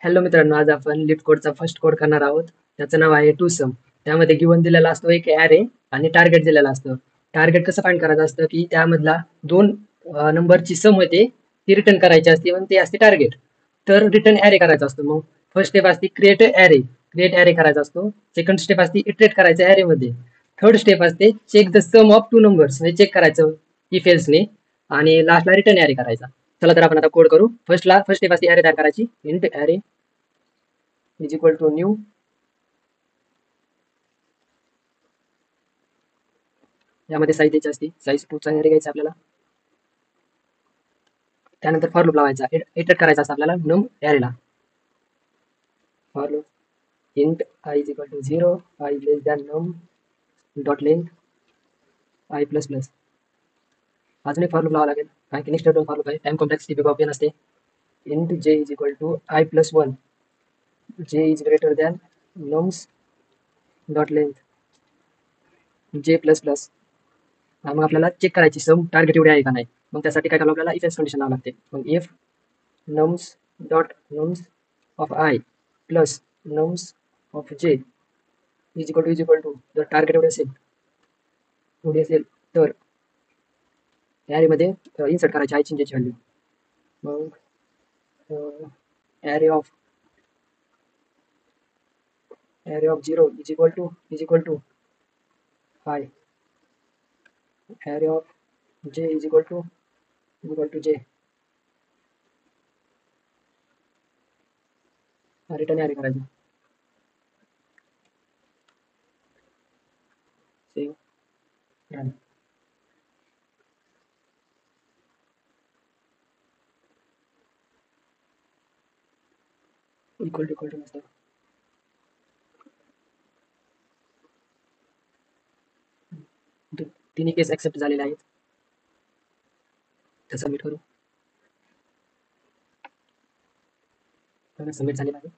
Hello मित्रांनो, आज आपण लिप कोडचा फर्स्ट कोड करणार आहोत. त्याचं नाव आहे टू सम. त्यामध्ये गिवन दिलेला असतो एक ॲरे आणि टार्गेट दिलेला असतं. टार्गेट कसं फाइंड करायचं असतं की त्यामधला दोन नंबरची सम होते ती रिटर्न करायची असते म्हणून ते असते टार्गेट. तर रिटर्न ॲरे करायचा असतो. मग फर्स्ट स्टेप असते क्रिएट ॲरे करायचा असतो. सेकंड स्टेप असते इटरेट करायचं ॲरेमध्ये. थर्ड स्टेप असते check the sum of two numbers, म्हणजे चेक करायचं इफ एल्सने. आणि लास्टला रिटर्न ॲरे करायचा. चला तर आपण आता कोड करू. फर्स्ट स्टेप असते ॲरे तयार करायची. Int array is equal to new यामध्ये साईज द्यायची असते. साईज 2 चा ॲरे घ्यायचा आपल्याला. त्यानंतर फॉर लूप लावायचा. इटरेट करायचा असतं आपल्याला नम ॲरेला. For loop int i is equal to 0, i less than num dot length i plus plus. अजून एक फॉर लूप लावावं लागेल, कारण की नेक्स्ट फॉर लूप आहे. Time complexity big of n असते. Int j is equal to i plus 1, j is greater than nums dot length j plus plus. मग आपल्याला चेक करायची सम टार्गेट एवढी आहे का नाही. मग त्यासाठी काय करावं आपल्याला इफ एल्स कंडिशन लावावी लागते. मग if nums dot nums of i plus nums of j is equal to जर टार्गेट एवढी असेल तर ॲरेमध्ये इन्सर्ट करायची आय चिंजेची व्हॅल्यू. मग array of 0 is equal to i. Array of j is equal to j. Return array करायचं. Save run. Equal to नसतं. तिन्ही केस ऍक्सेप्ट झालेले आहेत. तर सबमिट करू. सबमिट झालेला आहे.